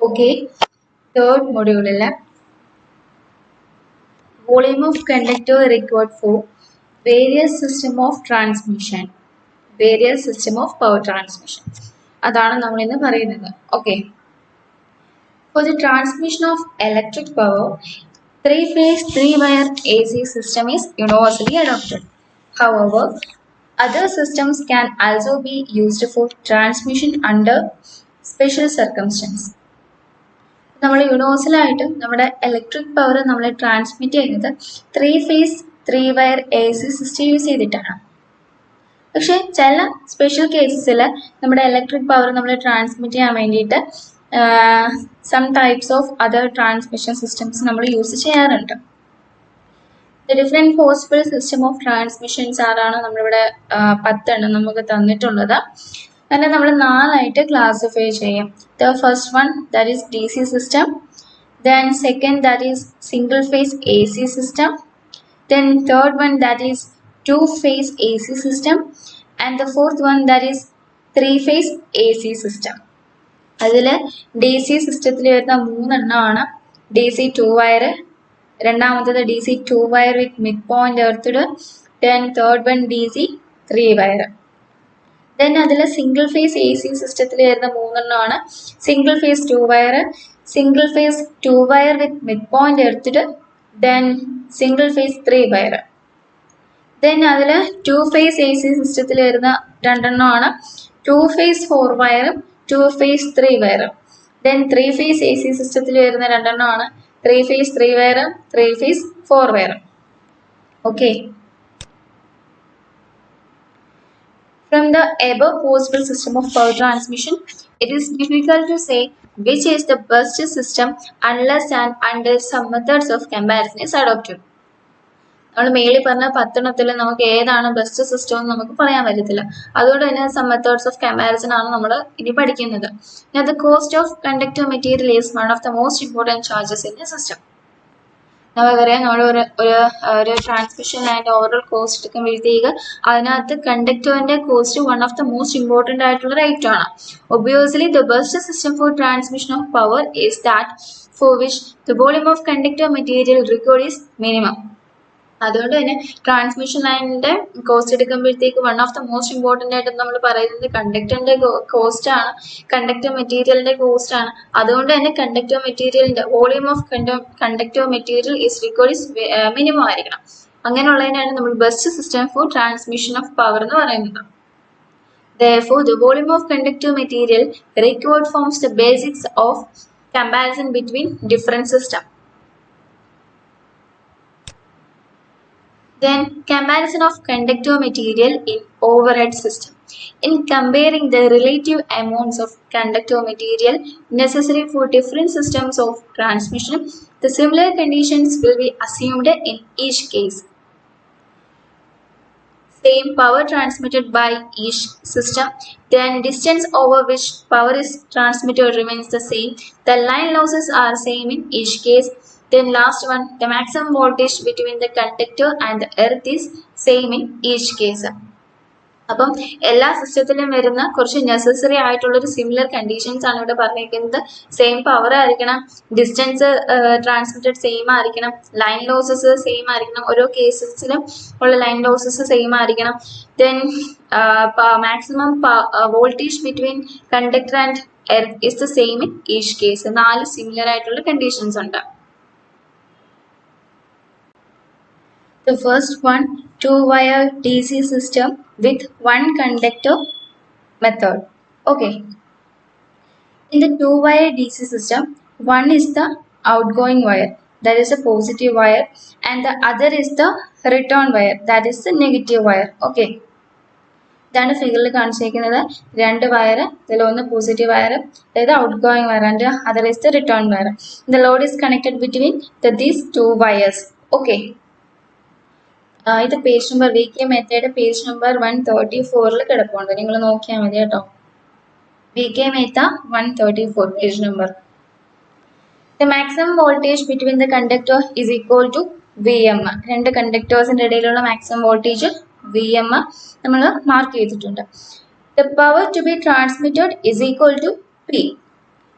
Okay, third module volume of conductor required for various system of transmission, various system of power transmission. അതാണ് നമ്മൾ ഇന്ന് പറയുന്നത്. Okay. For the transmission of electric power, three-phase, three-wire AC system is universally adopted. However, other systems can also be used for transmission under special circumstances. നമ്മൾ യൂണിവേഴ്സലായിട്ടും നമ്മുടെ electric power നമ്മൾ transmit ചെയ്യുന്നത് 3-phase 3-wire AC system use ചെയ്തിട്ടാണ്. പക്ഷെ ചില special കേസസിൽ നമ്മുടെ electric power നമ്മൾ transmit ചെയ്യാൻ വേണ്ടിയിട്ട് some types of other transmission systems നമ്മൾ യൂസ് ചെയ്യാറുണ്ട്. Different possible system of transmissions ആരാണ് നമ്മളിവിടെ 10 എണ്ണം നമുക്ക് തന്നിട്ടുള്ളത്. അതിനെ നമ്മൾ 4 ആയിട്ട് ക്ലാസിഫൈ ചെയ്യാം. The first one, that is DC system. Then second, that is single phase AC system. Then third one, that is two-phase AC system. And the fourth one, that is three-phase AC system. അതിൽ DC സിസ്റ്റത്തിൽ വരുന്ന 3 എണ്ണമാണ് DC 2-wire, രണ്ടാമത്തത് DC 2-wire with midpoint earthed, then third one DC 3-wire. Then അതിൽ single phase A C സിസ്റ്റത്തിൽ വരുന്ന 3 എണ്ണമാണ് single phase 2-wire, single phase 2-wire with mid point എർത്തിട്ട്, then single phase 3-wire. Then അതിൽ 2-phase A C സിസ്റ്റത്തിൽ വരുന്ന 2 എണ്ണമാണ് 2-phase 4-wire, 2-phase 3-wire. Then 3-phase A C സിസ്റ്റത്തിൽ വരുന്ന 2 എണ്ണമാണ് 3-phase 3-wire, 3-phase 4-wire. Okay. From the above possible system of power transmission, it is difficult to say which is the best system unless and until some methods of comparison is adopted. നമ്മൾ മേളിൽ പറഞ്ഞ 10 എണ്ണത്തിൽ നമുക്ക് ഏതാണ് best system എന്ന് നമുക്ക് പറയാൻ പറ്റത്തില്ല. അതുകൊണ്ട് തന്നെ സം മെത്തേഡ്സ് ഓഫ് കമ്പാരിസൺ ആണ് നമ്മൾ ഇനി പഠിക്കുന്നത്. The cost of conductor material is one of the most important charges in a system. നമുക്കറിയാം, നമ്മൾ ഒരു ട്രാൻസ്മിഷൻ ലൈൻ്റെ ഓവറോൾ കോസ്റ്റ് എടുക്കുമ്പോഴത്തേക്ക് അതിനകത്ത് കണ്ടക്ടറിൻ്റെ cost one of the most important ആയിട്ടുള്ള റൈറ്റ് ആണ്. Obviously the best system for transmission of power is that for which the volume of conductor material required is minimum. അതുകൊണ്ട് തന്നെ ട്രാൻസ്മിഷൻ ലൈനിൻ്റെ cost എടുക്കുമ്പോഴത്തേക്ക് one of the most important ആയിട്ട് നമ്മൾ പറയുന്നത് കണ്ടക്ടറിൻ്റെ കോസ്റ്റ് ആണ്, കണ്ടക്ടർ മെറ്റീരിയലിൻ്റെ കോസ്റ്റ് ആണ്. അതുകൊണ്ട് തന്നെ കണ്ടക്ടർ മെറ്റീരിയലിൻ്റെ volume of conductor material is required minimum ആയിരിക്കണം. അങ്ങനെയുള്ളതിനാണ് നമ്മൾ best system for transmission of power എന്ന് പറയുന്നത്. Therefore, the volume of conductor material required forms the basics of comparison between different systems. Then, comparison of conductor material in overhead system. In comparing the relative amounts of conductor material necessary for different systems of transmission, the similar conditions will be assumed in each case. Same power transmitted by each system, then distance over which power is transmitted remains the same. The line losses are same in each case. Then last one, the maximum voltage between the conductor and the earth is same in each case. അപ്പം എല്ലാ സിസ്റ്റത്തിലും വരുന്ന കുറച്ച് necessary ആയിട്ടുള്ളൊരു similar conditions ആണ് ഇവിടെ പറഞ്ഞിരിക്കുന്നത്. Same power ആയിരിക്കണം, ഡിസ്റ്റൻസ് ട്രാൻസ്മിറ്റഡ് സെയിം ആയിരിക്കണം, ലൈൻ ലോസസ് സെയിം ആയിരിക്കണം, ഓരോ കേസസിലും ഉള്ള ലൈൻ ലോസസ് സെയിം ആയിരിക്കണം. Then maximum voltage between conductor and earth is the same in each case. 4 similar ആയിട്ടുള്ള കണ്ടീഷൻസ് ഉണ്ട്. The first one, 2-wire DC system with one conductor method. Okay. In the 2-wire DC system, one is the outgoing wire, that is the positive wire, and the other is the return wire, that is the negative wire. Okay. ഇതാണ് ഫിഗറിൽ കാണിച്ചിരിക്കുന്നത്. 2 wire, ഇതിലൊന്ന് positive wire, അതായത് out going wire, and other is the return wire. The load is connected between these 2 wires. Okay. ഇത് page number VK method page number 134 കിടപ്പുണ്ട്. നിങ്ങൾ നോക്കിയാൽ മതി കേട്ടോ. VK method 134 page number. The maximum voltage between the conductor is equal to VM. 2 കണ്ടക്ടേഴ്സിൻ്റെ ഇടയിലുള്ള maximum voltage VM നമ്മൾ mark ചെയ്തിട്ടുണ്ട്. The power to be transmitted is equal to P.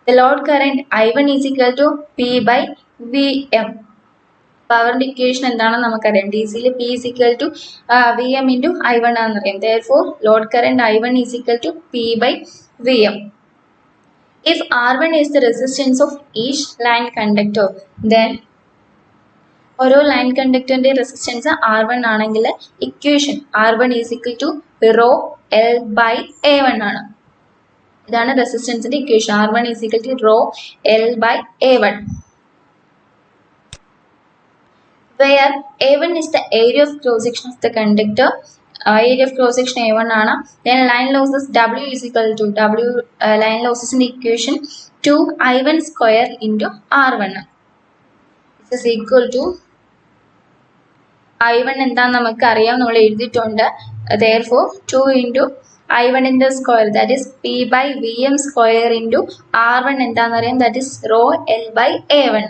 The load current I1 is equal to P by Vm. പവറിന്റെ equation എന്താണെന്ന് നമുക്കറിയാം. ഡി സിയിൽ P is equal to V M into I1 ആണെന്നറിയാം. therefore load current I1 is equal to P by Vm. If R1 is the resistance of each line conductor, then ഓരോ line കണ്ടക്ടറിന്റെ resistance R1 ആണെങ്കിൽ equation R1 is equal to rho L by A1 ആണ്. ഇതാണ് റെസിസ്റ്റൻസിന്റെ equation. R1 is equal to rho L by A1. Where A1 is the area of cross section of the conductor, area of cross section A1 ആണ്. Then line losses W is equal to line losses in the equation 2I1 square into R1. This is equal to I1 എന്താന്ന് നമുക്ക് അറിയാം, നമ്മൾ എഴുതിയിട്ടുണ്ട്. therefore 2 into I1 in the square, that is P by Vm square into R1 എന്താന്ന് അറിയാം, that is rho L by A1.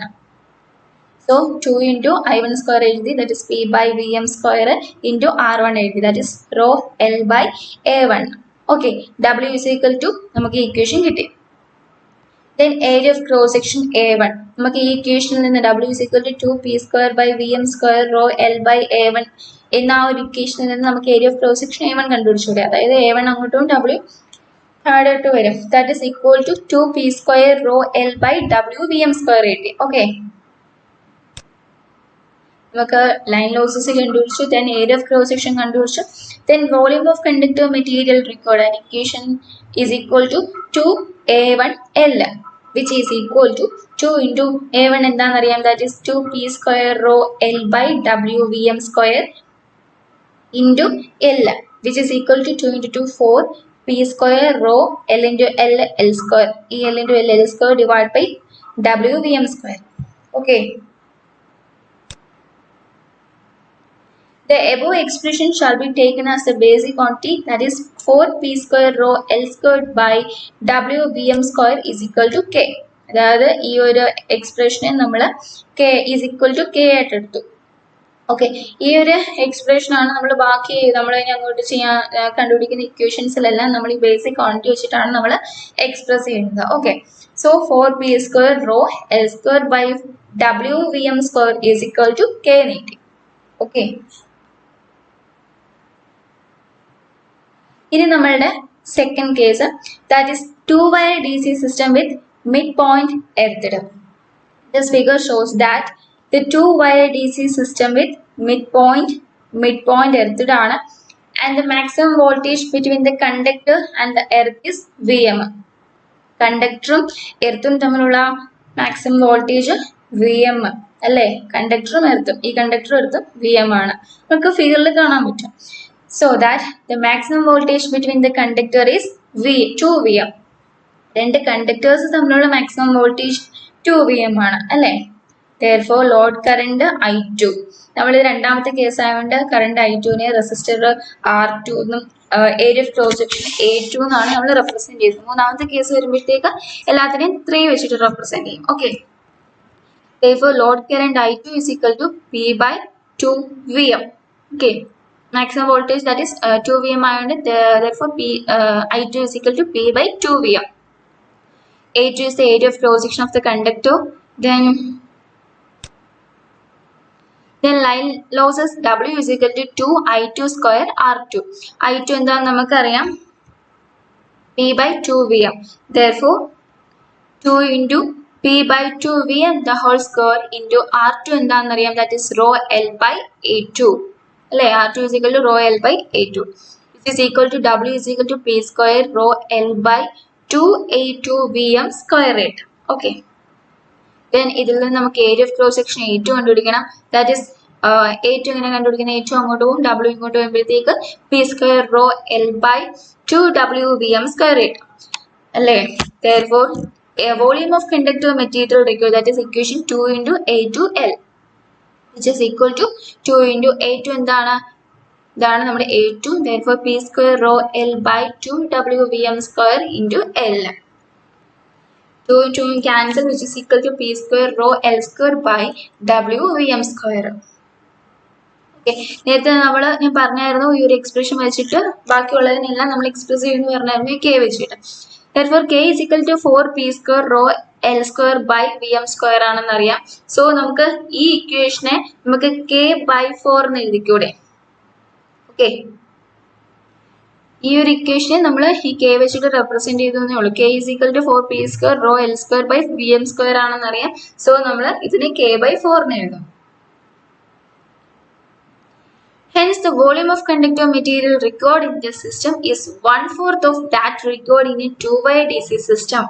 So 2 into I1 square എഴുതി, that is P by Vm square into R1 എഴുതി, that is rho L by A1. Okay, W is equal to നമുക്ക് ഈ equation കിട്ടി. Then area of cross section A1, നമുക്ക് ഈ ഇക്വേഷനിൽ നിന്ന് W is equal to 2P square by Vm square rho L by A1 എന്ന ആ ഒരു ഇക്വേഷനിൽ നിന്ന് നമുക്ക് area of cross section A1 കണ്ടുപിടിച്ചൂടെ. അതായത് A1 അങ്ങോട്ടും W താഴോട്ട് വരും. That is equal to 2P square rho L by W Vm square കിട്ടി. ഓക്കെ, നമുക്ക് ലൈൻ ലോസസ് കണ്ടുപിടിച്ചു, then area of cross section കണ്ടുപിടിച്ചു, then volume of conductor material required and equation is equal to 2A1L, which is equal to 2 into A1 എന്താണെന്നറിയാം, that is 2P square rho L by W Vm square into L, which is equal to 2 into 2 4 P square rho L into L L square, L into L L square divided by W Vm square. Okay, the above expression shall be taken as the basic quantity, that is 4P square rho L square by W Vm square is equal to K. അതായത് ഈ ഒരു എക്സ്പ്രഷനെ നമ്മൾ K is equal to K ആയിട്ട് എടുത്തു. Okay, ഈ ഒരു എക്സ്പ്രഷനാണ് നമ്മൾ ബാക്കി നമ്മൾ ഇനി അങ്ങോട്ട് കണ്ടുപിടിക്കുന്ന ഇക്വേഷൻസിലെല്ലാം നമ്മൾ ഈ ബേസിക് ക്വാണ്ടിറ്റി വെച്ചിട്ടാണ് നമ്മൾ എക്സ്പ്രസ് ചെയ്യുന്നത്. Okay, so 4P square rho L square by W Vm square is equal to K നീട്ടി. ഓക്കെ, ഇനി നമ്മളുടെ second case, that is 2-wire DC system with midpoint earthed. This figure shows that the 2-wire DC system with midpoint earthed ആണ്, and the maximum voltage between the conductor and the earth is Vm. കണ്ടക്ടറും എർത്തും തമ്മിലുള്ള maximum voltage Vm അല്ലേ, കണ്ടക്ടറും എർത്തും, ഈ കണ്ടക്ടറും എർത്തും Vm ആണ്, നമുക്ക് ഫിഗറിൽ കാണാൻ പറ്റും. So that the maximum voltage between the conductor is 2Vm. രണ്ട് കണ്ടക്ടേഴ്സ് തമ്മിലുള്ള മാക്സിമം വോൾട്ടേജ് 2Vm ആണ് അല്ലേ. therefore ലോഡ് കറണ്ട് I2, നമ്മൾ രണ്ടാമത്തെ കേസ് ആയതുകൊണ്ട് കറണ്ട് I2നെ റെസിസ്റ്റർ R2 എന്നും area of cross section A2 എന്നാണ് നമ്മൾ റെപ്രസെന്റ് ചെയ്യുന്നത്. മൂന്നാമത്തെ കേസ് വരുമ്പോഴത്തേക്ക് എല്ലാത്തിനെയും 3 വെച്ചിട്ട് റെപ്രസെന്റ് ചെയ്യും. Okay, therefore load current I2 is equal to P by 2Vm. okay, maximum voltage, that is 2Vm ആയതുകൊണ്ട് therefore I2 is equal to P by 2Vm. A2 is the area of cross section of the conductor. Then line losses W is equal to 2I2 square R2. I2 എന്താണെന്ന് നമുക്കറിയാം, P by 2Vm. therefore 2 into P by 2Vm the whole square into R2 എന്താണെന്നറിയാം, that is rho L by A2 അല്ലേ. R2 is equal to rho L by A2, which is equal to W is equal to P square rho L by 2A2 Vm square rate. okay, then ഇതിൽ നിന്ന് നമുക്ക് area of cross section A2 കണ്ടുപിടിക്കണം. That is A2 ഇങ്ങനെ കണ്ടുപിടിക്കണം, A2 അങ്ങോട്ട് പോകും, W ഇങ്ങോട്ട് വരുമ്പോഴത്തേക്ക് P square rho L by 2W Vm square rate അല്ലേ. therefore a volume of conductor material required, that is equation 2 into A2L, which is equal to 2 into A2 എന്താണ്, ഇതാണ് നമ്മുടെ A2. therefore P square rho L by 2W Vm square into L. 2 into cancel, which is equal to P square rho L square by W Vm square. Okay, നേരത്തെ ഞാൻ പറഞ്ഞായിരുന്നു ഈ ഒരു expression വെച്ചിട്ട് ബാക്കിയുള്ളതിനെല്ലാം നമ്മൾ എക്സ്പ്രസ് ചെയ്യുന്നു പറഞ്ഞായിരുന്നു K വെച്ചിട്ട്. Therefore k is equal to 4 p square rho L square by Vm square ആണെന്ന് അറിയാം. സോ നമുക്ക് ഈ ഇക്വേഷനെ നമുക്ക് k by 4 എന്ന് എഴുതിക്കൂടെ? ഓക്കെ, ഈ ഒരു ഇക്വേഷനെ നമ്മൾ ഈ k വെച്ചിട്ട് റെപ്രസെന്റ് ചെയ്തേ ഉള്ളൂ. k is equal to 4 p square rho L square by Vm square ആണെന്ന് അറിയാം. സോ നമ്മൾ ഇതിനെ k by 4 എന്ന് എഴുതും. Hence, the volume of conductor material required in the system is 1/4 of that required in a two-wire DC system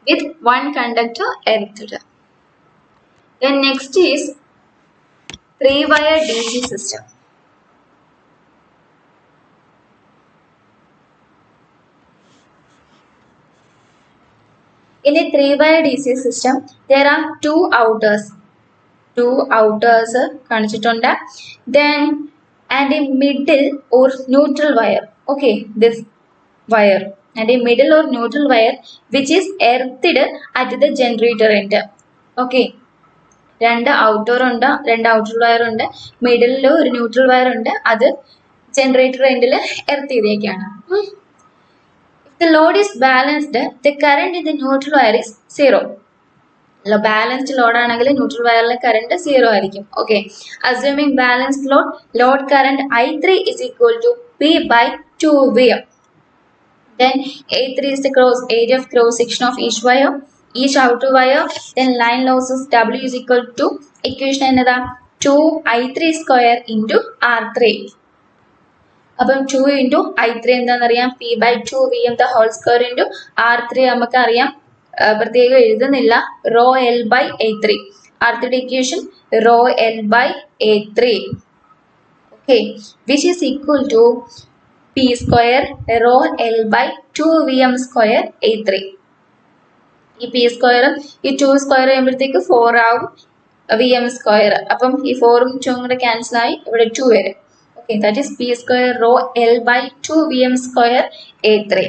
with one conductor earthed. Then next is three-wire DC system. In a three-wire DC system, there are two outers കാണിച്ചിട്ടുണ്ട്. Then and a middle or neutral wire. Okay, this wire and a middle or neutral wire which is earthed at the generator end. Okay, രണ്ട് outer ഉണ്ട്, രണ്ട് outer wire ഉണ്ട്, മിഡിലിൽ ഒരു neutral wire ഉണ്ട്, അത് generator എൻഡിൽ earth ചെയ്തേക്കാണ്. If the load is balanced, the current in the neutral wire is 0. Balanced load ആണെങ്കിൽ neutral വയറിലെ കറണ്ട് 0 ആയിരിക്കും. Okay, assuming balanced load current I3 is equal to P by 2Vm. Then A3 is the area of cross section of each wire, each outer wire. Then line losses W is equal to equation എന്നതാ 2I3 square into R3. അപ്പം 2 into I3 എന്താണെന്നറിയാം, P by 2Vm the whole square into R3 നമുക്ക് അറിയാം, പ്രത്യേകം എഴുതുന്നില്ല, raw L by A3. അടുത്ത equation rho L by A3. Okay, which is equal to P square rho L by 2Vm square A3. ഈ P സ്ക്വയറും ഈ 2 square ചെയ്യുമ്പോഴത്തേക്ക് 4 ആവും Vm സ്ക്വയർ. അപ്പം ഈ 4ഉം 2ഉം കൂടെ ക്യാൻസൽ ആയി ഇവിടെ 2 വരും. Okay, that is P square rho L by 2Vm square A3.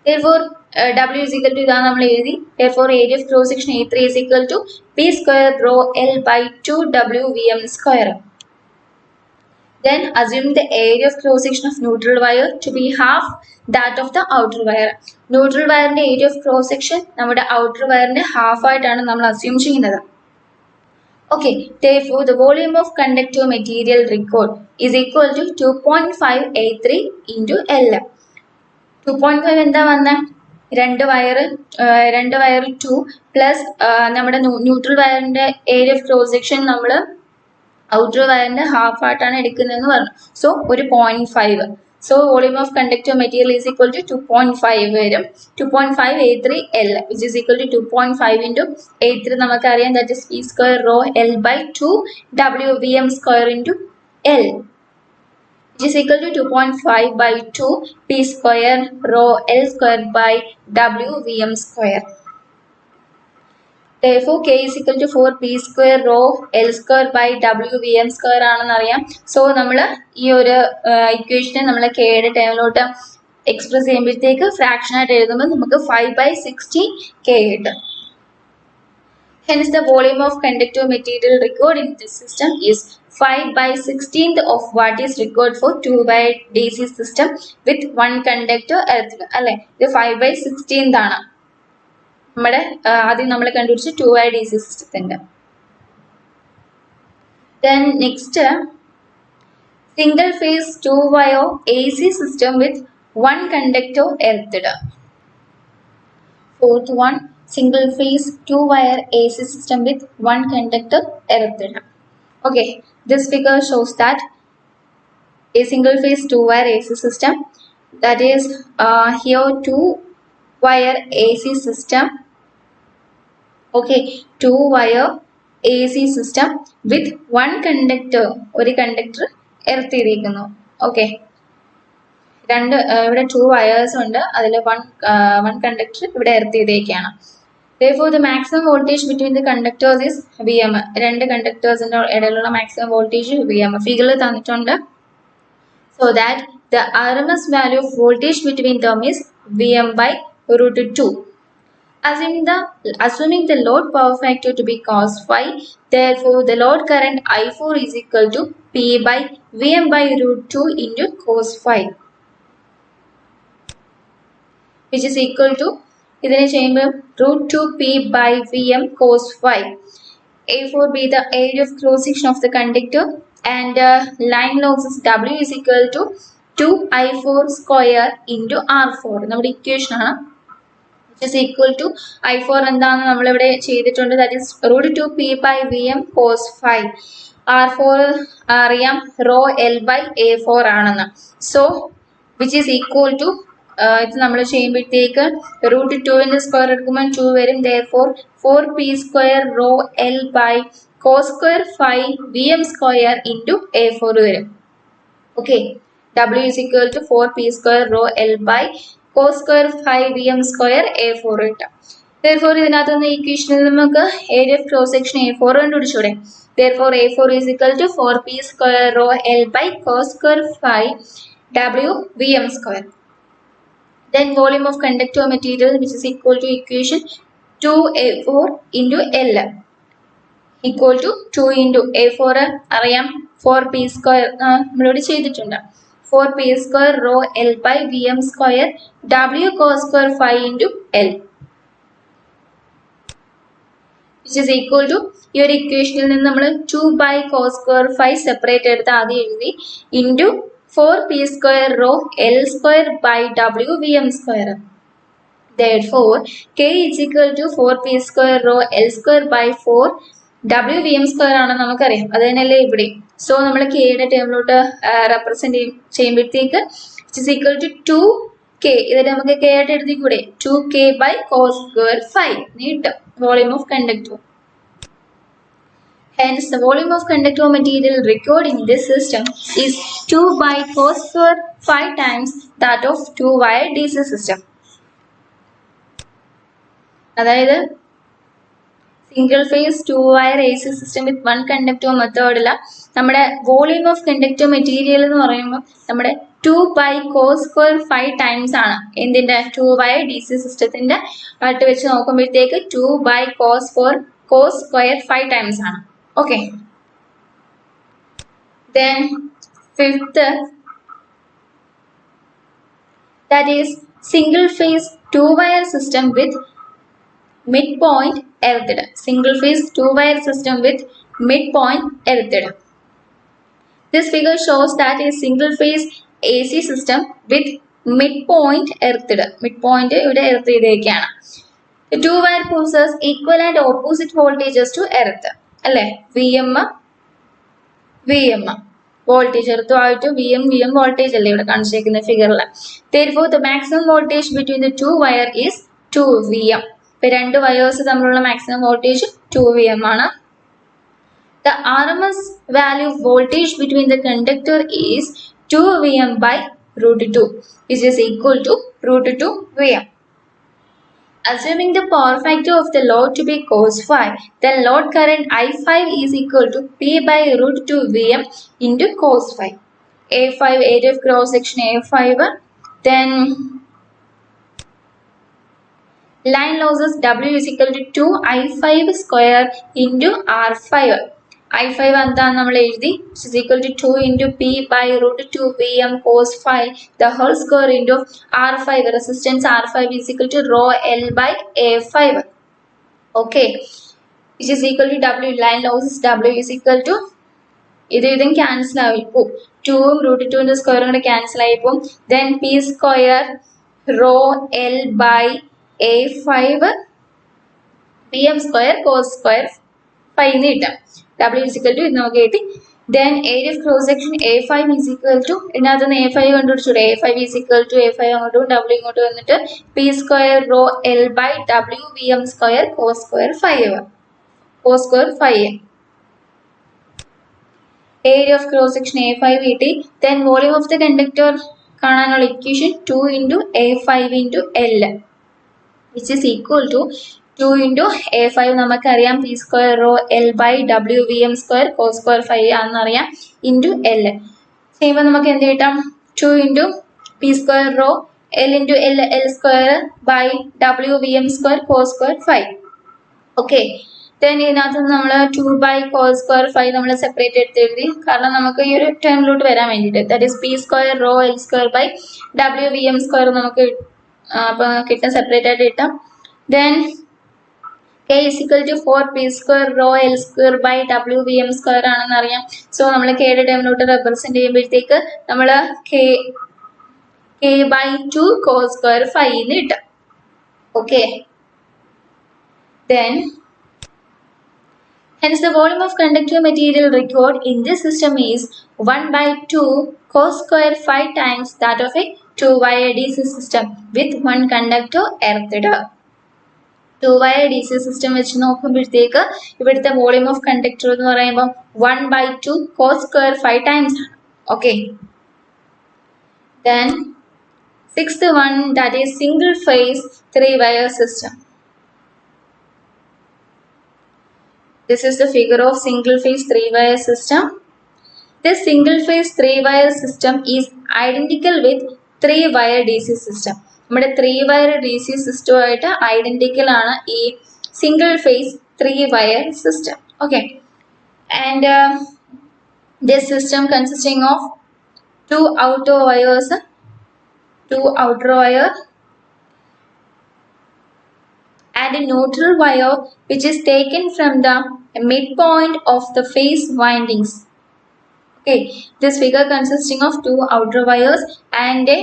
Therefore, W is equal to ഇതാണ് നമ്മൾ എഴുതി. Therefore, area of cross section A3 is equal to P square rho L by 2WVm square. Then assume the area of cross section of neutral wire to be half that of the outer wire. Neutral wire ന്റെ area of cross section നമ്മുടെ outer wire ന്റെ half ആയിട്ടാണ് നമ്മൾ assume ചെയ്യുന്നത്. Okay, therefore the volume of conductor material required is equal to 2.5 A3 into L. 2.5 എന്താ വന്ന രണ്ട് wire 2 plus നമ്മുടെ ന്യൂട്രൽ വയറിന്റെ ഏരിയ ഓഫ് ക്രോസ് സെക്ഷൻ നമ്മൾ ഔട്ടർ വയറിന്റെ ഹാഫ് ആയിട്ടാണ് എടുക്കുന്നതെന്ന് പറഞ്ഞു. സോ ഒരു 0.5. So volume of conductor material is equal to 2.5 വരും. 2.5 A3 L which is equal to 2.5 into A3 നമുക്കറിയാം, that is P square rho L by 2WVm square into L which is equal to 2.5 by 2 P square rho L square by WVm square. Therefore, K is equal to 4 P square rho L square by WVm square ആണെന്ന് അറിയാം. So നമ്മൾ ഈ ഒരു ഇക്വേഷനെ നമ്മൾ കെയുടെ ടേമിലോട്ട് express ചെയ്യുമ്പോഴത്തേക്ക് fraction ആയിട്ട് എഴുതുമ്പോൾ നമുക്ക് 5/16 K കിട്ടും. Hence, the volume of conductor material required in this system is 5/16 of what is required for two-wire DC system with one conductor earthed. അല്ലെ, ഇത് 5/16 ആണ് നമ്മുടെ ആദ്യം നമ്മൾ കണ്ടുപിടിച്ച two-wire DC സിസ്റ്റത്തിന്റെ. Then next, single phase two-wire AC system with one conductor earthed. Fourth one, single phase two-wire AC system with one conductor earthed. Okay, this figure shows that a single phase two-wire AC system, that is here two-wire AC system. Okay, two-wire AC system with one conductor, ഒരു conductor earth ചെയ്തിരിക്കുന്നു. Okay, രണ്ട് ഇവിടെ 2 wires ഉണ്ട്, അതിൽ one conductor ഇവിടെ earth ചെയ്തേക്കാണ്. Therefore, the maximum voltage between the conductors is Vm. രണ്ട് കണ്ടക്ടേഴ്സിന്റെ ഇടയിലുള്ള maximum voltage Vm ഫിഗറിൽ തന്നിട്ടുണ്ട്. So that the RMS value of voltage between them is Vm by √2. Assuming the load power factor to be cos phi, therefore the load current I4 is equal to P by Vm by √2 into cos phi. which is equal to ഇതിനെ ചെയ്യുമ്പോൾ √2p by vm cos phi. A4 be the area of cross section of the conductor and line losses W is equal to 2I4 square into R4. നമ്മുടെ equation ആണ്, which is equal to I4 എന്താണെന്ന് നമ്മളിവിടെ ചെയ്തിട്ടുണ്ട്, that is √2p by vm cos phi. R4 അറിയാം rho L by A4 ആണെന്ന്. So which is equal to ഇത് നമ്മൾ ചെയ്യുമ്പോഴത്തേക്ക് √2 സ്ക്വയർ എടുക്കുമ്പോൾ 2 വരും. therefore 4p square rho L by cos square phi vm square into A4 വരും. Okay, W is equal to 4p square rho L by cos square phi vm square A4 കിട്ടാം. therefore ഇതിനകത്ത് നിന്ന് ഇക്വേഷനിൽ നമുക്ക് area of cross section A4 കണ്ടുപിടിച്ചൂടെ. therefore A4 is equal to 4p square rho L by cos square phi W vm square. Then volume of conductor material, which is equal to equation 2A4 into L equal to 2 into A4 അറിയാം 4p square നമ്മളോട് ചെയ്തിട്ടുണ്ട്. 4p square rho L by vm square W cos square phi into L, which is equal to ഈ ഒരു ഇക്വേഷനിൽ നിന്ന് നമ്മൾ 2 by cos square phi separate എടുത്ത് ആദ്യം എഴുതി into 4p square rho L square by W vm square. therefore K is equal to 4p square rho L square by 4 W vm square ആണെന്ന് നമുക്കറിയാം, അത് തന്നെയല്ലേ ഇവിടെ. സോ നമ്മൾ കെയുടെ ടേമിലോട്ട് റെപ്രസെന്റ് ചെയ്യുമ്പോഴത്തേക്ക് which is equal to 2k, ഇതിൽ നമുക്ക് k ആയിട്ട് എഴുതിക്കൂടെ, 2k by cos square phi നീട്ടും volume of conductor. Hence, the volume of conductor material required in this system is 2 by cos square phi times that of 2-wire DC system. അതായത് single phase 2-wire AC system with one conductor മെത്തേഡില നമ്മുടെ volume of conductor material എന്ന് പറയുമ്പോൾ നമ്മുടെ 2 by cos square phi times ആണ് എന്തിൻ്റെ 2-wire DC സിസ്റ്റത്തിൻ്റെ ആയിട്ട് വെച്ച് നോക്കുമ്പോഴത്തേക്ക് 2 by cos square phi times ആണ്. Okay, then fifth, that is single phase 2-wire system with midpoint earthed. Single phase 2-wire system with midpoint earthed. This figure shows that a single phase AC system with midpoint earthed. Midpoint ഇവിടെ earth ചെയ്തേക്കാണ്. The 2-wire possess equal and opposite voltages to earth. അല്ലേ, vm voltage എർത്തുമായിട്ട് vm voltage അല്ലേ ഇവിടെ കാണിച്ചേക്കുന്ന ഫിഗറിൽ. therefore the maximum voltage between the two wire is 2 vm. ഇപ്പൊ രണ്ട് wires തമ്മിലുള്ള maximum voltage 2 vm ആണ്. the RMS value of voltage between the conductor is 2 vm by √2, which is equal to √2 vm. Assuming the power factor of the load to be cos phi, then load current I5 is equal to P by √2 Vm into cos phi. A5 area of cross section A5. Then line losses W is equal to 2I5 square into R5. I5 എന്താന്ന് നമ്മൾ എഴുതി, which is equal to 2 into P by √2 Vm cos phi the whole square into R5. Resistance R5 is equal to rho L by A5. Okay, which is equal to W. Line losses W is equal to ഇതും cancel ആയിപ്പോ 2ഉം √2 സ്ക്വയറും കൂടെ cancel ആയിപ്പോ. then P square rho L by A5 Vm square cos square phi എന്ന് കിട്ടാം. W is equal to ഇത് നമുക്ക് കിട്ടി. then area of cross section A5 is equal to ഇതിനകത്ത് നിന്ന് A5 കണ്ടുപിടിച്ചൂടെ. A5 is equal to A5 അങ്ങോട്ടും W ഇങ്ങോട്ട് വന്നിട്ട് P square rho L by W Vm square cos square phi. area of cross section A5 കിട്ടി. then volume of the conductor കാണാനുള്ള equation 2 into A5 into L, which is equal to 2 into A5 നമുക്കറിയാം P square rho L by W Vm square cos square phi ആണെന്നറിയാം into L. ചെയ്യുമ്പോൾ നമുക്ക് എന്ത് കിട്ടാം, 2 into P square rho L into L square by W Vm square cos square phi. Okay, then ഇതിനകത്ത് നമ്മൾ 2 by cos square phi നമ്മൾ separate എടുത്ത് എഴുതി, കാരണം നമുക്ക് ഈ ഒരു ടേമിലോട്ട് വരാൻ വേണ്ടിയിട്ട്. that is P square rho L square by W Vm square നമുക്ക് അപ്പോൾ കിട്ടും, സെപ്പറേറ്റ് ആയിട്ട് കിട്ടാം. Then K is equal to 4p square rho L square by W VM square ആണെന്ന് അറിയാം. സോ നമ്മൾ കെയുടെ ടേമിലോട്ട് റെപ്രസെന്റ് ചെയ്യുമ്പോഴത്തേക്ക് നമ്മൾ k by 2 cos square 5 എന്ന് കിട്ടും. Okay, then hence the volume of conductive material required in this system is 1 by 2 cos square 5 times that of a 2-wire DC system with one conductor earthed. 2-wire DC system വെച്ച് നോക്കുമ്പോഴത്തേക്ക് ഇവിടുത്തെ volume of conductor എന്ന് പറയുമ്പോൾ 1 by 2 cos square 5 times ആണ്. Okay, then sixth one, that is single phase 3-wire system. This is the figure of single phase 3-wire system. This single phase 3-wire system is identical with 3-wire DC system. നമ്മുടെ 3-wire DC system ആയിട്ട് identical ആണ് ഈ single phase 3-wire system. Okay, and this system consisting of two outer wire and a neutral wire which is taken from the midpoint of the phase windings. Okay, this figure consisting of two outer wires and a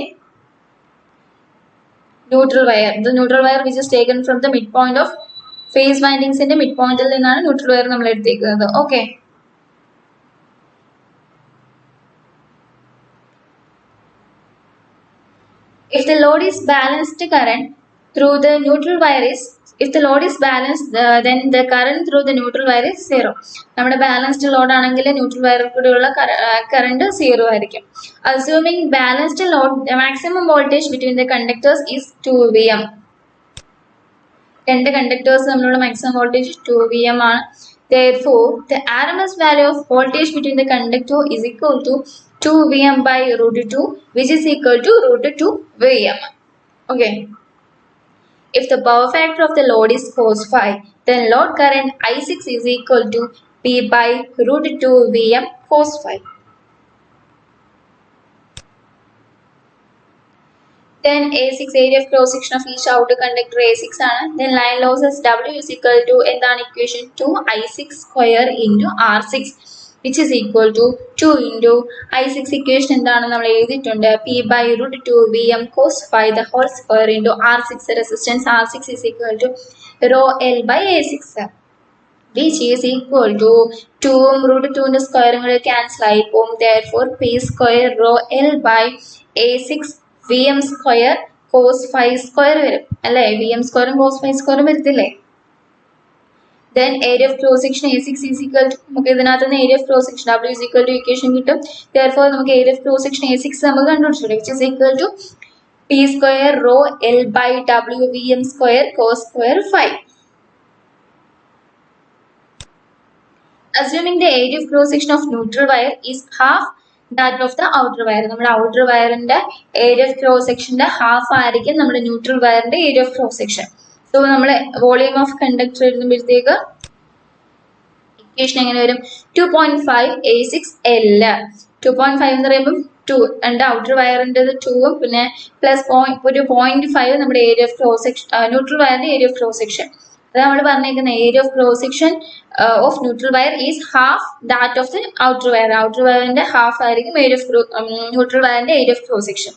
neutral wire. The neutral wire which is taken from the midpoint of phase windings in the midpoint il ninnanu neutral wire nammal eduthikkunu. Okay, if the load is balanced current through the neutral wire is, if the load is balanced, then the current through the neutral wire is 0. നമ്മുടെ balanced load ആണെങ്കിൽ neutral വയറിൽ കൂടെയുള്ള current 0 ആയിരിക്കും. Assuming balanced load, maximum voltage between the conductors is 2 VM. രണ്ട് conductors തമ്മിലുള്ള maximum voltage 2 VM ആണ്. Therefore, the RMS value of voltage between the conductor is equal to 2 VM by root 2, which is equal to root 2 VM. Okay. If the power factor of the load is cos phi, then load current I6 is equal to P by root 2 VM cos phi. Then A6 area of cross section of each outer conductor A6 ആണ്. Then line losses W is equal to എന്താണ് equation 2 I6 square into R6, which is equal to 2 into I6 equation എന്താണ് നമ്മൾ എഴുതിയിട്ടുണ്ട്, P by root 2 VM cos phi the whole square into R6 resistance R6 is equal to rho L by A6, which is equal to 2 root 2 ന്റെ സ്ക്വയറും കൂടെ cancel ആയി പോകും. Therefore P square rho L by A6 VM square cos phi square വരും അല്ലേ, VM square cos phi square വരത്തില്ലേ. Then area of cross section A6 is equal to, നമുക്ക് ഇതിനകത്ത് നിന്ന് area of cross section W is equal to equation കിട്ടും. Therefore നമുക്ക് area of cross section A6 നമുക്ക് കണ്ടുപിടിച്ചിട്ടുണ്ട്, which is equal to P square rho L by W VM square cos square phi. Assuming the area of cross section of neutral wire is half that of the outer wire, നമ്മുടെ outer wire-ന്റെ area of cross section-ന്റെ half ആയിരിക്കും നമ്മുടെ neutral wire-ന്റെ area of cross section. So നമ്മൾ volume of conductor എഴുതുമ്പോഴത്തേക്ക് equation എങ്ങനെ വരും, 2.5 A6 L. 2.5 എന്ന് പറയുമ്പോൾ 2, രണ്ട് outer വയറിൻ്റെത് 2ഉം പിന്നെ പ്ലസ് ഒരു 0.5 നമ്മുടെ area of cross section, neutral വയറിന്റെ ഏരിയ ഓഫ് ക്രോസ് സെക്ഷൻ. അത് നമ്മൾ പറഞ്ഞേക്കുന്ന area of cross section of neutral wire is half that of the outer wire. Outer വയറിന്റെ ഹാഫ് ആയിരിക്കും ഏരിയ ഓഫ് ന്യൂട്രൽ വയറിന്റെ area of cross section.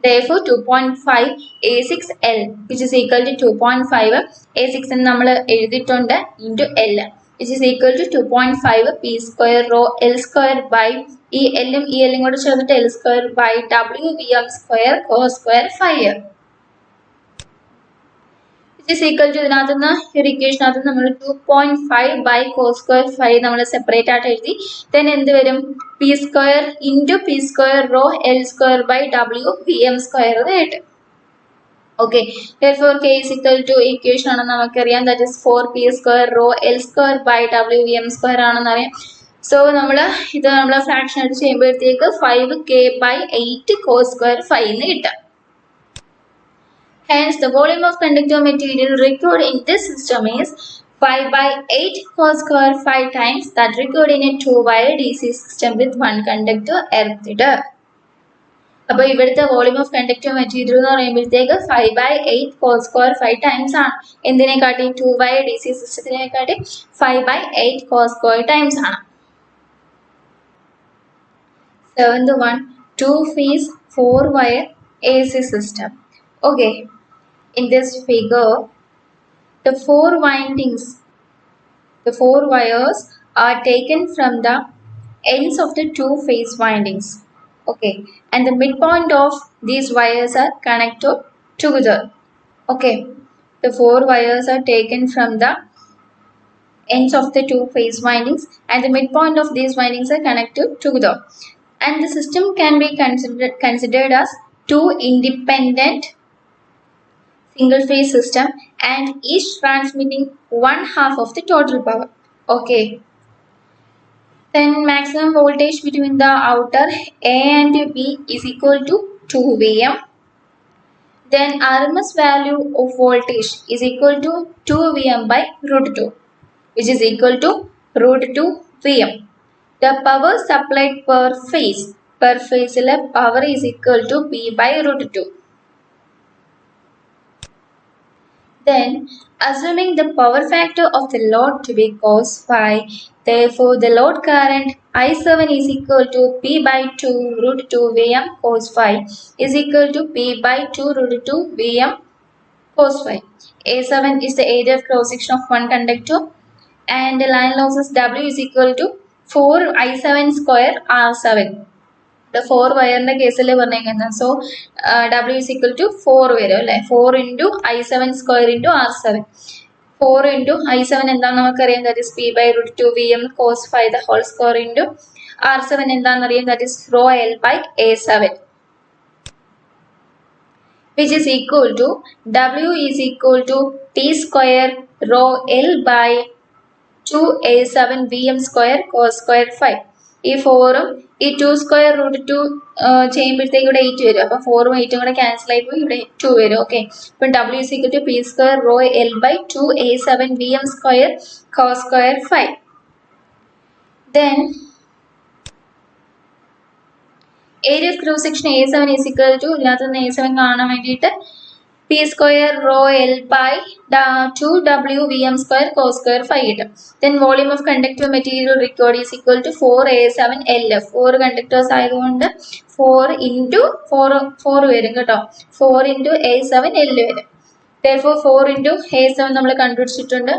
Therefore 2.5 A6 L which is equal to 2.5 A6 എന്ന് നമ്മൾ എഴുതിയിട്ടുണ്ട് into L, which is equal to 2.5 P square rho L square by ഈ L-ഉം ഈ L-ഉം കൂടെ ചേർത്തിട്ട് L square by W VM square cos square phi, which is equal to ഇതിനകത്ത് നിന്ന് ഒരു ഇക്വേഷനകത്ത് നമ്മൾ 2.5 by cos square phi നമ്മൾ സെപ്പറേറ്റ് ആയിട്ട് എഴുതി. then എന്ത് വരും, P square into P square rho L square by W VM square കിട്ടും. Okay, therefore K is equal to equation ആണെന്ന് നമുക്കറിയാം, that is 4P square rho L square by W VM square ആണെന്ന് അറിയാം. So നമ്മൾ ഇത് നമ്മൾ fraction ആയിട്ട് ചെയ്യുമ്പോഴത്തേക്ക് 5K by 8 cos square phi എന്ന് കിട്ടും. Hence, the volume of conductive material required in this system is 5 by 8 cos square phi times that required in a 2-wire DC system with one conductor earthed. അപ്പോൾ ഇവിടുത്തെ volume of conductive material എന്ന് പറയുമ്പോഴത്തേക്ക് 5/8 whole square 5 times ആണ്. എന്തിനെക്കാട്ടി 2 wire DC സിസ്റ്റത്തിനെക്കാട്ടി 5/8 whole square times ആണ്. Seventh one, 2-phase 4-wire AC system. Okay, in this figure, the four wires are taken from the ends of the two-phase windings. Okay, and the midpoint of these wires are connected together. Okay, the four wires are taken from the ends of the two-phase windings, and the midpoint of these windings are connected together. And the system can be considered as two independent single phase system, and each transmitting 1/2 of the total power. Okay, then maximum voltage between the outer A and B is equal to 2 Vm. Then RMS value of voltage is equal to 2 Vm by root 2, which is equal to root 2 Vm. The power supplied per phase power is equal to P by root 2. Then, assuming the power factor of the load to be cos phi, therefore the load current I7 is equal to P by 2 root 2 Vm cos phi is equal to P by 2 root 2 Vm cos phi. A7 is the area of cross section of one conductor, and the line losses W is equal to 4 I7 square R7. The 4 വയറിൻ്റെ കേസിൽ പറഞ്ഞേക്കുന്നത്, so W is equal to 4 വരും അല്ലേ. 4 into I7 square into R7. 4 into I7 എന്താണെന്ന് നമുക്കറിയാം, that is P by root 2 Vm cos phi the whole square into R7 എന്താണെന്ന് അറിയാം, that is rho L by A7, which is equal to W is equal to T square rho L by 2 A7 Vm square cos square phi. ഈ 4ഉം ഈ 2 square root 2 ചെയ്യുമ്പോഴത്തേക്ക് ഇവിടെ 8 വരും. അപ്പോൾ 4ഉം 8ഉം കൂടെ cancel ആയി പോയി ഇവിടെ 2 വരും. ഓക്കെ, ഇപ്പം W is equal to P square rho L by 2 A7 Vm square cos square phi. Then area of cross section A7 is equal to, ഇതിനകത്ത് നിന്ന് A7 കാണാൻ വേണ്ടിയിട്ട് P square rho L by 2 W Vm square cos square phi കിട്ടും. Then volume of conductive material required is equal to 4 A7 LF. 4 conductors ആയതുകൊണ്ട് 4 into 4 വരും കേട്ടോ. 4 into A7 L വരും. Therefore 4 into A7 നമ്മൾ കണ്ടുപിടിച്ചിട്ടുണ്ട്.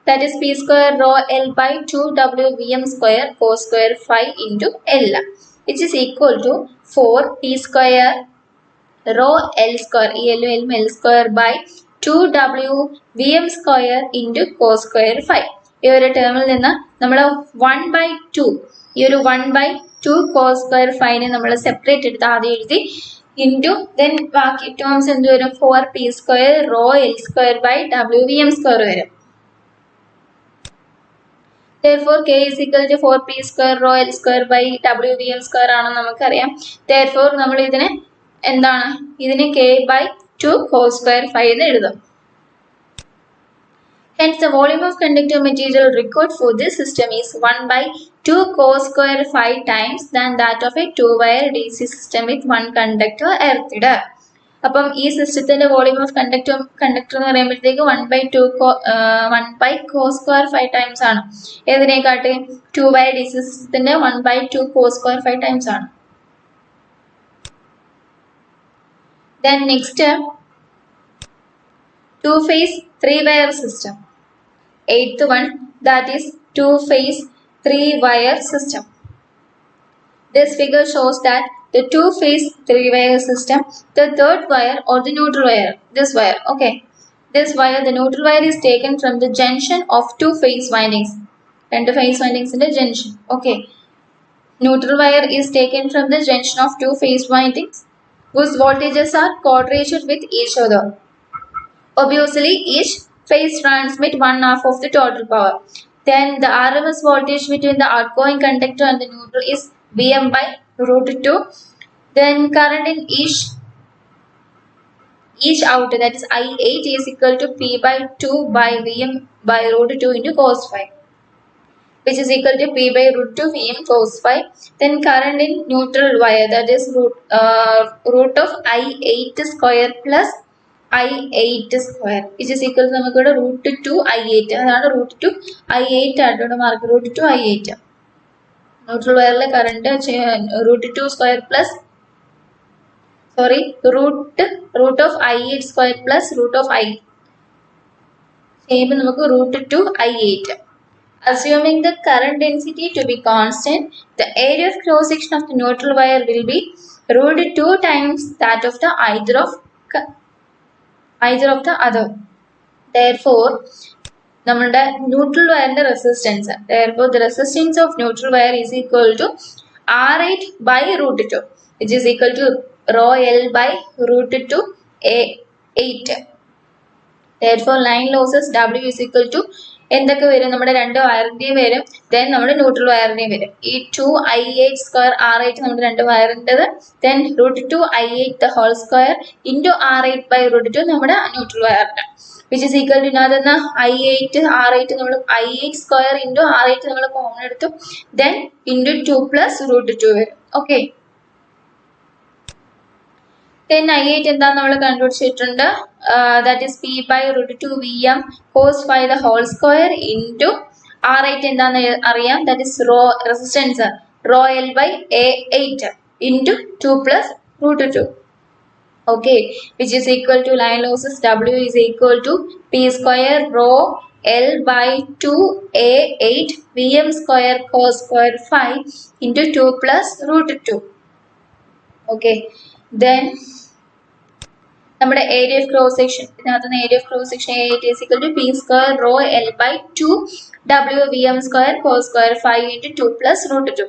That is P square rho L by 2 W Vm square cos square phi into L, which is equal to 4 P square rho L square, L square by 2 W Vm square into cos square phi. ഈ ഒരു ടേമിൽ നിന്ന് നമ്മൾ 1/2 ഈ ഒരു 1/2 cos square phi നെ നമ്മൾ separate എടുത്ത് ആദ്യം എഴുതി ഇൻറ്റു ദെൻ ബാക്കി ടേംസ് എന്ത് വരും, 4 P square rho L square by W Vm square വരും. Therefore K is equal to 4 P square rho L square by W Vm square ആണെന്ന് നമുക്കറിയാം. Therefore നമ്മൾ ഇതിനെ എന്താണ്, ഇതിനെ K by 2 cos square phi എന്ന് എഴുതും. Hence the volume of conductive material required for this system is 1/2 cos square phi times than that of a 2-wire DC system with one conductor earthed. അപ്പം ഈ സിസ്റ്റത്തിന്റെ volume of conductor എന്ന് പറയുമ്പോഴത്തേക്ക് 1/2 cos square phi times ആണ്. ഏതിനെക്കാട്ടി 2-wire DC സിസ്റ്റത്തിന്റെ 1/2 cos square phi times ആണ്. Then next, 2-phase 3-wire system. 8th one, that is 2-phase 3-wire system. This figure shows that the 2-phase 3-wire system, the third wire or the neutral wire, this wire, okay, this wire, the neutral wire is taken from the junction of 2 phase windings. 2 phase windings in the junction, okay. Neutral wire is taken from the junction of 2 phase windings whose voltages are quadrature with each other. Obviously, each phase transmit 1/2 of the total power. Then the RMS voltage between the outgoing conductor and the neutral is Vm by root 2. Then current in each outer, that is I8, is equal to P by 2 by Vm by root 2 into cos phi. which is equal to P by root 2 Vm cos phi. Then current in neutral wire, that is root of I8 square plus I8 square, which is equal to നമുക്ക് ഇവിടെ root 2 I8. അതാണ് root 2 I8 ആയിട്ട് mark root 2 I8. Neutral വയറിലെ current root 2 square plus root of I8 square plus root of I ചെയ്യുമ്പോൾ നമുക്ക് root 2 I8. Assuming the current density to be constant, the area of cross section of the neutral wire will be root 2 times that of the either of the other. Therefore, നമ്മുടെ neutral wire resistance. Therefore, the resistance of neutral wire is equal to R8 by root 2, which is equal to rho L by root 2 A8. Therefore, line losses W is equal to എന്തൊക്കെ വരും, നമ്മുടെ രണ്ട് വയറിൻ്റെയും വരും, then നമ്മുടെ neutral വയറിൻ്റെയും വരും. ഈ 2 I8 square R8 നമ്മുടെ രണ്ട് വയറിൻ്റെത്, then root 2 I8 the whole square into R8 by root 2 നമ്മുടെ ന്യൂട്രൽ വയറിൻ്റെ, which is equal to ഇതിനകത്ത് I8 R8 നമ്മൾ I8 സ്ക്വയർ into R8 നമ്മൾ കോമൺ എടുത്തു, ദെൻ into 2 plus root 2 വരും. ഓക്കെ, then I8 എന്താന്ന് നമ്മൾ കണ്ടുപിടിച്ചിട്ടുണ്ട്, that is P by root 2 Vm cos phi the whole square into R8 എന്താന്ന് അറിയാം, that is resistance rho L by A8 into 2 plus root 2. Okay, which is equal to line losses W is equal to P square rho L by 2 A8 Vm square cos square phi into 2 plus root 2. Okay, then നമ്മുടെ area of cross section, ഇതിനകത്ത് area of cross section A8 is equal to P square rho L by 2 W Vm square cos square phi into 2 plus root 2.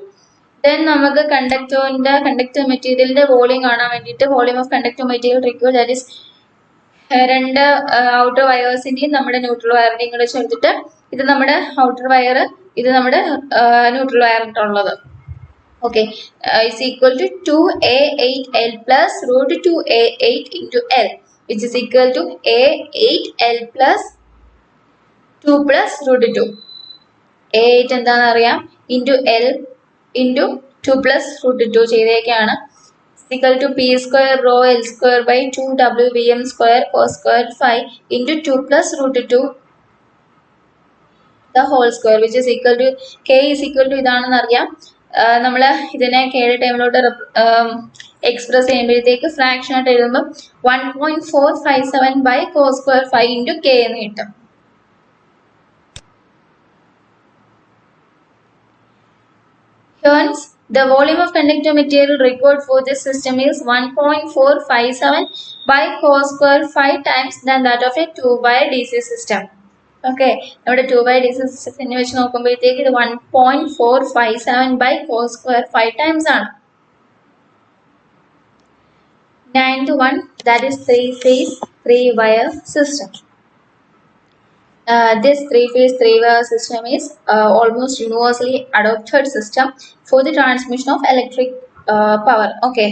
Then നമുക്ക് conductor മെറ്റീരിയലിന്റെ volume കാണാൻ വേണ്ടിയിട്ട് volume of conductor material required, that is രണ്ട് outer വയേഴ്സിന്റെയും നമ്മുടെ neutral വയറിന്റെയും കൂടെ ചേർത്തിട്ട്, ഇത് നമ്മുടെ ഔട്ടർ വയർ, ഇത് നമ്മുടെ neutral വയറിട്ടുള്ളത്. Okay, is equal to 2A8L plus root 2A8 into L, which is equal to A8L plus 2 plus root 2. A8 എന്താണെന്ന് അറിയാം, into L into 2 plus root 2 ചെയ്തേക്കാണ്. Is equal to P square rho L square by 2 W Vm square cos square phi into 2 plus root 2 the whole square, which is equal to K is equal to ഇതാണെന്ന് അറിയാം. നമ്മൾ ഇതിനെ കെയുടെ ടൈമിലോട്ട് express ചെയ്യുമ്പോഴത്തേക്ക് fraction ആയിട്ട് എഴുതുമ്പോൾ 1.457 by cos square phi into K എന്ന് കിട്ടും. Hence, the volume of conductor material required for this system is 1.457 by cos square phi times than that of a 2-wire DC system. Okay, നമ്മുടെ 2-wire DC സിസ്റ്റത്തിനെ വെച്ച് നോക്കുമ്പോഴത്തേക്ക് ഇത് 1.457 by cos square 5 times ആണ്. 9th one, that is 3-phase 3-wire system. This 3-phase 3-wire system is almost universally adopted system for the transmission of electric power. Okay,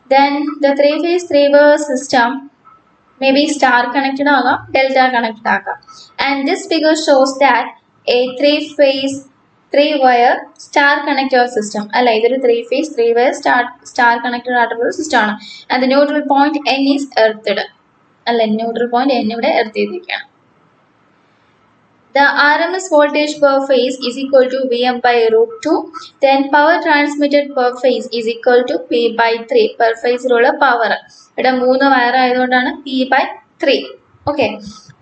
then the 3-phase 3-wire system may be star connected ആകാം, delta connected ആകാം. And this figure shows that a 3-phase 3-wire star connected system, അല്ല ഇതൊരു 3-phase 3-wire star connected ആയിട്ടുള്ള system ആണ്. And the neutral point N is earthed, അല്ല neutral point N ഇവിടെ earth ചെയ്തിരിക്കുകയാണ്. The RMS voltage per phase is equal to Vm by root 2. Then power transmitted per phase is equal to P by 3. Per phase ഉള്ള power ഇവിടെ 3 wire ആയതുകൊണ്ടാണ് P by 3. Okay.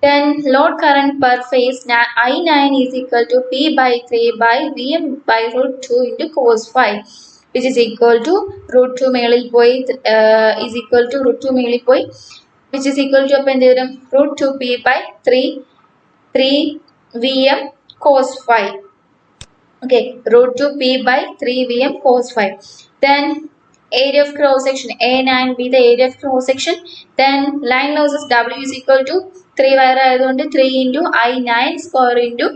Then load current per phase I9 is equal to P by 3 by Vm by root 2 into cos phi, which is equal to root 2 മേളിൽ പോയി is equal to root 2 മേളിൽ പോയി, which is equal to അപ്പം എന്ത് വരും root 2 P by 3 Vm cos phi. Okay, root 2 P by 3 Vm cos phi. Then area of cross section A9 be the area of cross section. Then line losses W is equal to 3 wire ആയതുകൊണ്ട് 3 into I9 square into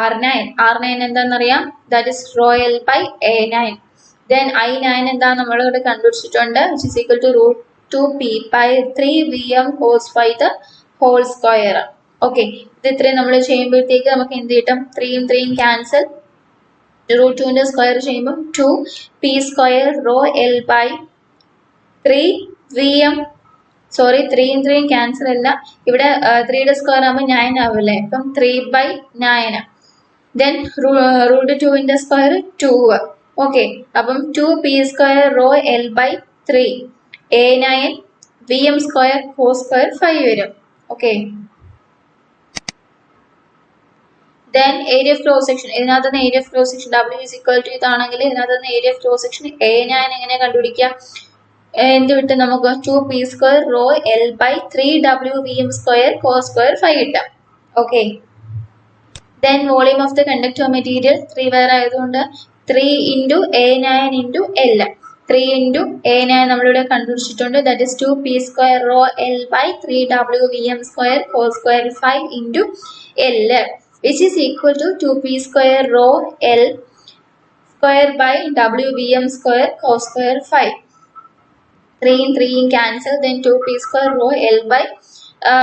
R9. R9 എന്താണെന്ന് അറിയാം, that is rho L by A9. Then I9 എന്താണ് നമ്മളിവിടെ കണ്ടുപിടിച്ചിട്ടുണ്ട്, which is equal to root 2 P by 3 Vm cos phi the whole square. Okay, ഇത് ഇത്രയും നമ്മൾ ചെയ്യുമ്പോഴത്തേക്ക് നമുക്ക് എന്ത് കിട്ടും? 3 ഉം 3 ഉം ക്യാൻസൽ. റൂട്ട് 2 ന്റെ സ്ക്വയർ ചെയ്യുമ്പോൾ 2 P square rho L by 3 V M. Sorry, 3 ഉം 3 ഉം ക്യാൻസൽ അല്ല, ഇവിടെ 3 യുടെ സ്ക്വയർ ആകുമ്പോൾ 9 ആവില്ലേ, അപ്പം 3/9. ദെൻ റൂട്ട് 2 ന്റെ സ്ക്വയർ 2. ഓക്കെ, അപ്പം 2 P square rho L by 3 a9 V M square cos square 5 വരും. Okay, then area of cross section. ഇതിനകത്തുനിന്ന് area of cross section W is equal to ഇതാണെങ്കിൽ ഇതിനകത്തുനിന്ന് area of cross section a9 എങ്ങനെ കണ്ടുപിടിക്കാം? എന്ത് വിട്ട് നമുക്ക് 2 P square rho L by 3 W V M square cos square 5 കിട്ടാം. Okay, then volume of the conductor material 3 wire ആയതുകൊണ്ട് 3 into a9 into L. 3 into a9 നമ്മളിവിടെ കണ്ടുപിടിച്ചിട്ടുണ്ട്. That is 2 P square rho L by 3 W V M square cos square 5 into L, which is equal to 2p square rho L square by WVM square cos square 5. 3 and 3 in cancel, then 2p square rho L by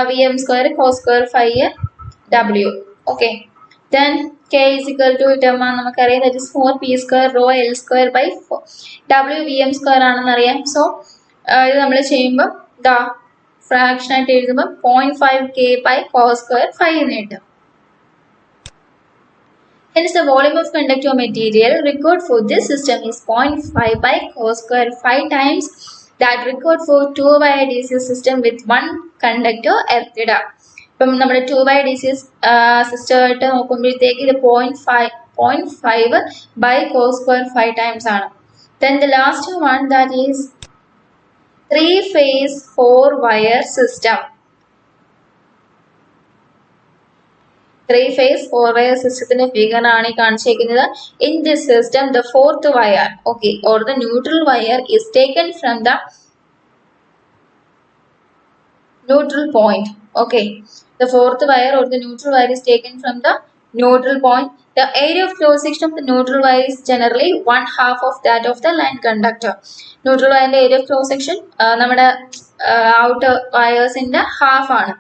VM square cos square 5 W. Okay, then K is equal to നമുക്കറിയാം, that is 4p square rho L square by WVM square ആണെന്ന് അറിയാം. So ഇത് നമ്മൾ ചെയ്യുമ്പോൾ ദാ fraction ആയിട്ട് എഴുതുമ്പോൾ 0.5k by cos square 5 എന്ന് കിട്ടും. Hence, the volume of conductor material required for this system is 0.5 by cos square 5 times that required for 2-wire DC system with one conductor earthed up. ഇപ്പം നമ്മുടെ 2-wire DC system ആയിട്ട് നോക്കുമ്പോഴത്തേക്ക് ഇത് 0.5 by cos square 5 times ആണ്. Then the last one, that is 3-phase 4-wire system. 3-phase 4-wire system figure ആണ് കാണിച്ചിരിക്കുന്നത്. In this system, the fourth wire, okay, or the neutral wire is taken from the neutral point. Okay, the fourth wire or the neutral wire is taken from the neutral point. The area of cross section of the neutral wire is generally 1/2 of that of the line conductor. Neutral wire area of cross section നമ്മുടെ outer wires ന്റെ half ആണ്.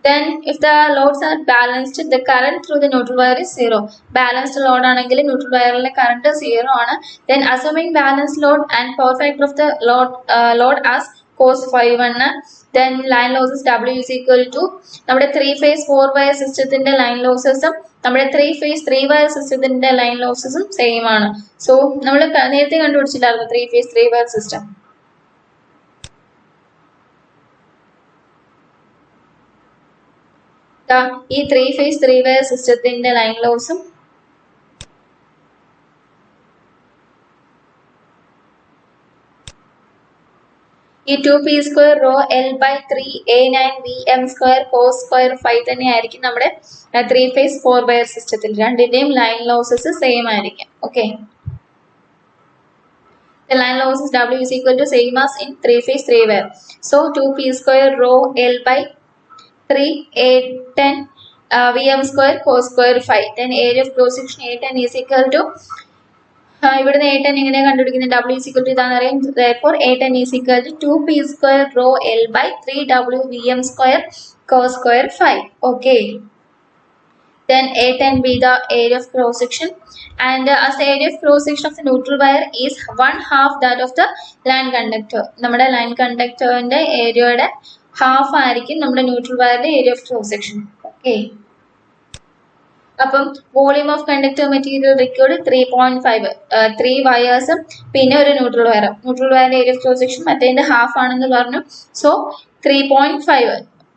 Then if the loads are balanced, the current through the neutral wire is 0. Balanced load ആണെങ്കിൽ neutral wire current 0 ആണ്. Then assuming balanced load and power factor of the load as cos 5 then line losses W is equal to നമ്മുടെ 3-phase 4-wire സിസ്റ്റത്തിന്റെ line ലോസസും നമ്മുടെ 3-phase 3-wire സിസ്റ്റത്തിന്റെ line ലോസസും same ആണ്. So നമ്മൾ നേരത്തെ കണ്ടുപിടിച്ചില്ലായിരുന്നു 3-phase 3-wire system. ഈ 3-phase 3-wire സിസ്റ്റത്തിന്റെ line ലോസും ഈ 2p square rho L by 3 a9 vm square cos square 5 തന്നെയായിരിക്കും നമ്മുടെ 3-phase 4-wire സിസ്റ്റത്തിൽ. രണ്ടിന്റെയും ലൈൻ ലോസസ് സെയിം ആയിരിക്കും. Okay, the line losses W is equal to same as in 3-phase 3-wire. So 2p square rho L by 3 a10 vm square cos square 5. Then area of cross section a10 is equal to ഇവിടുന്ന് a10 എങ്ങനെ കണ്ടുപിടിക്കുന്നത്? W is equal to ഇതാണ് അറിയാം. Therefore a10 is equal to 2p square rho L by 3w vm square cos square 5. Okay, then a10 be the area of cross section, and as the area of cross section of the neutral wire is 1/2 that of the line conductor. നമ്മുടെ line കണ്ടക്ടറിന്റെ ഏരിയയുടെ half ആയിരിക്കും നമ്മുടെ neutral വയറിന്റെ area of cross section. Okay, അപ്പം volume of conductor material required 3.5, 3 വയേഴ്സും പിന്നെ ഒരു ന്യൂട്രൽ വയറും. ന്യൂട്രൽ വയറിന്റെ ഏരിയ ഓഫ് ക്രോസ് സെക്ഷൻ മറ്റേതിന്റെ ഹാഫ് ആണെന്ന് പറഞ്ഞു. സോ 3.5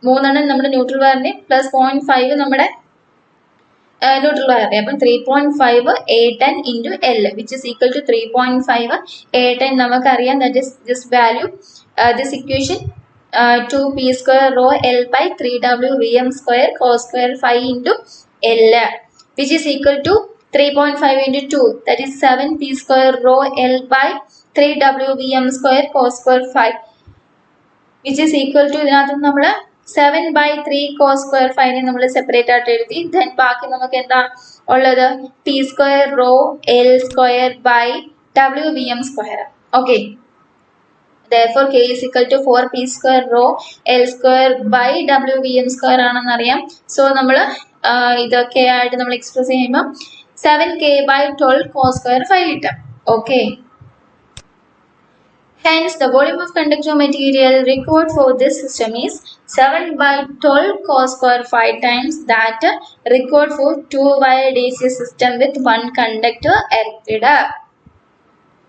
മൂന്നെണ്ണം നമ്മുടെ ന്യൂട്രൽ വയറിന്റെ പ്ലസ് 0.5 നമ്മുടെ ന്യൂട്രൽ വയറിന്റെ. അപ്പം 3.5 a10 into L which is equal to 3.5 a10 നമുക്കറിയാം. That is this value, this equation 2p square rho L by 3w vm square cos square 5 into L which is equal to 3.5 into 2, that is 7p square rho L by 3w vm square cos square 5 which is equal to ഇതിനകത്ത് നമ്മൾ 7/3 cos square 5 നമ്മൾ separate ആയിട്ട് എഴുതി. Then ബാക്കി നമുക്ക് എന്താ ഉള്ളത്? p square rho L square by w vm square. Okay, Therefore, K is equal to 4p square rho L square by WVM square ആണെന്നറിയാം. സോ നമ്മൾ ഇതൊക്കെ ആയിട്ട് നമ്മൾ എക്സ്പ്രസ് ചെയ്യുമ്പോൾ 7k by 12 cos square 5 കിട്ടും. Okay. Hence, the volume of conductive material required for this system is 7 by 12 cos square 5 times that required for 2-wire DC system with one conductor erected.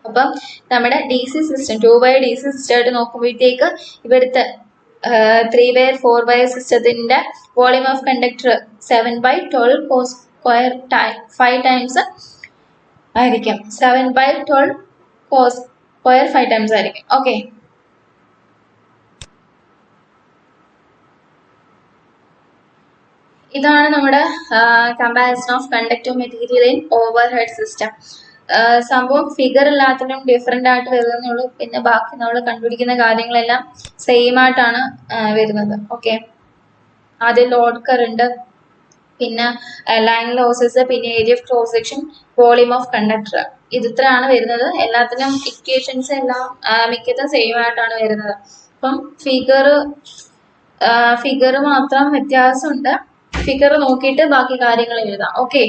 അപ്പം നമ്മുടെ DC system 2-wire DC system ആയിട്ട് നോക്കുമ്പോഴത്തേക്ക് ഇവിടുത്തെ 3-wire 4-wire സിസ്റ്റത്തിൻ്റെ volume of conductor 7 by 12 cos square 5 times ആയിരിക്കും. 7 by 12 cos square 5 times ആയിരിക്കും. Okay. ഇതാണ് നമ്മുടെ comparison of conductive material in over head system. സംഭവം ഫിഗർ എല്ലാത്തിനും ഡിഫറെൻ്റ് ആയിട്ട് വരുന്നുള്ളൂ. പിന്നെ ബാക്കി നമ്മൾ കണ്ടുപിടിക്കുന്ന കാര്യങ്ങളെല്ലാം സെയിം ആയിട്ടാണ് വരുന്നത്. ഓക്കെ. ആദ്യം ലോഡ് കറണ്ട്, പിന്നെ ലൈൻ ലോസസ്, പിന്നെ area of cross section, volume of conductor, ഇത്രയാണ് വരുന്നത്. എല്ലാത്തിനും ഇക്വേഷൻസ് എല്ലാം മിക്കതും സെയിം ആയിട്ടാണ് വരുന്നത്. അപ്പം ഫിഗർ മാത്രം വ്യത്യാസമുണ്ട്. ഫിഗർ നോക്കിയിട്ട് ബാക്കി കാര്യങ്ങൾ എഴുതാം. ഓക്കെ.